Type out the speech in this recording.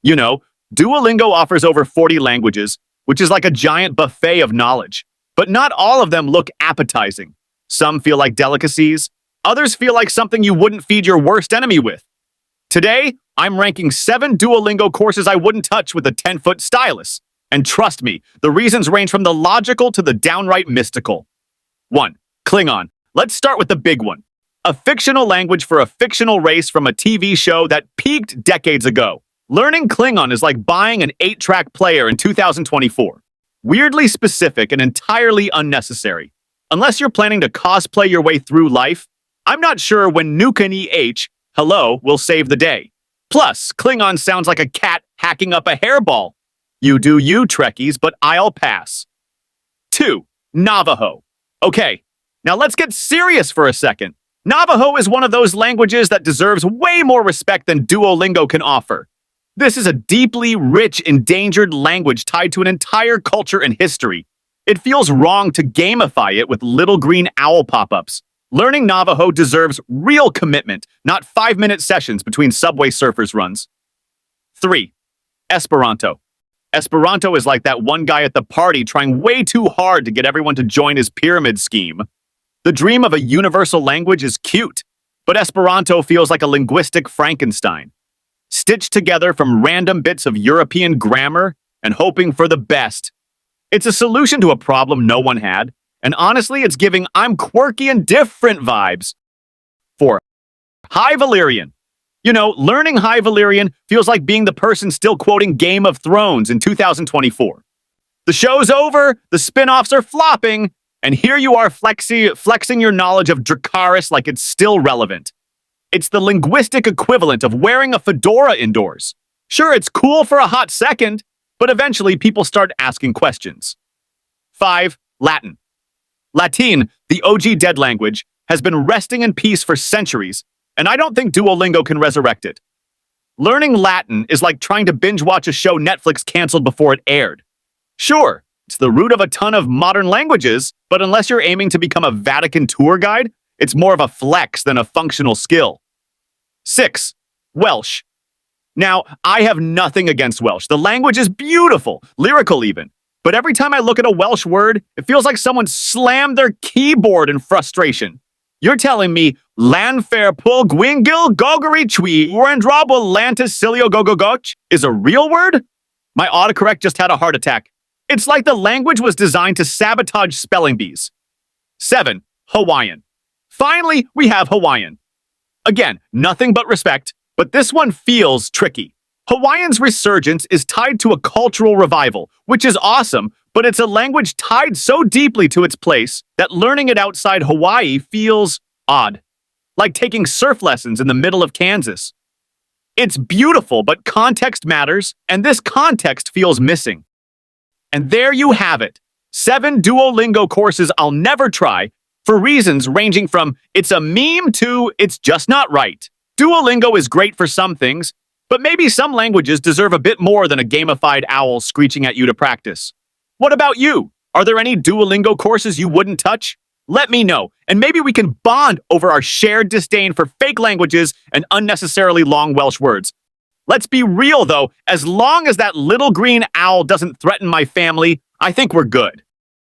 You know, Duolingo offers over 40 languages, which is like a giant buffet of knowledge. But not all of them look appetizing. Some feel like delicacies, others feel like something you wouldn't feed your worst enemy with. Today, I'm ranking 7 Duolingo courses I wouldn't touch with a 10-foot stylus. And trust me, the reasons range from the logical to the downright mystical. 1. Klingon. Let's start with the big one. A fictional language for a fictional race from a TV show that peaked decades ago. Learning Klingon is like buying an 8-track player in 2024. Weirdly specific and entirely unnecessary. Unless you're planning to cosplay your way through life, I'm not sure when Nukan EH, hello, will save the day. Plus, Klingon sounds like a cat hacking up a hairball. You do you, Trekkies, but I'll pass. 2. Navajo. Okay, now let's get serious for a second. Navajo is one of those languages that deserves way more respect than Duolingo can offer. This is a deeply rich, endangered language tied to an entire culture and history. It feels wrong to gamify it with little green owl pop-ups. Learning Navajo deserves real commitment, not 5-minute sessions between Subway Surfers runs. 3. Esperanto. Esperanto is like that one guy at the party trying way too hard to get everyone to join his pyramid scheme. The dream of a universal language is cute, but Esperanto feels like a linguistic Frankenstein, stitched together from random bits of European grammar and hoping for the best. It's a solution to a problem no one had, and honestly, it's giving I'm quirky and different vibes. 4. High Valyrian. You know, learning High Valyrian feels like being the person still quoting Game of Thrones in 2024. The show's over, the spin-offs are flopping, and here you are flexing your knowledge of Dracarys like it's still relevant. It's the linguistic equivalent of wearing a fedora indoors. Sure, it's cool for a hot second, but eventually people start asking questions. 5. Latin. Latin, the OG dead language, has been resting in peace for centuries, and I don't think Duolingo can resurrect it. Learning Latin is like trying to binge-watch a show Netflix canceled before it aired. Sure, it's the root of a ton of modern languages, but unless you're aiming to become a Vatican tour guide, it's more of a flex than a functional skill. 6. Welsh. Now, I have nothing against Welsh. The language is beautiful, lyrical even. But every time I look at a Welsh word, it feels like someone slammed their keyboard in frustration. You're telling me Lanfair Pul Gwingil Gogari Chui Orandrabul Lanticilio Gogogoch is a real word? My autocorrect just had a heart attack. It's like the language was designed to sabotage spelling bees. 7. Hawaiian. Finally, we have Hawaiian. Again, nothing but respect, but this one feels tricky. Hawaiian's resurgence is tied to a cultural revival, which is awesome, but it's a language tied so deeply to its place that learning it outside Hawaii feels odd. Like taking surf lessons in the middle of Kansas. It's beautiful, but context matters, and this context feels missing. And there you have it. 7 Duolingo courses I'll never try, for reasons ranging from it's a meme to it's just not right. Duolingo is great for some things, but maybe some languages deserve a bit more than a gamified owl screeching at you to practice. What about you? Are there any Duolingo courses you wouldn't touch? Let me know, and maybe we can bond over our shared disdain for fake languages and unnecessarily long Welsh words. Let's be real, though. As long as that little green owl doesn't threaten my family, I think we're good.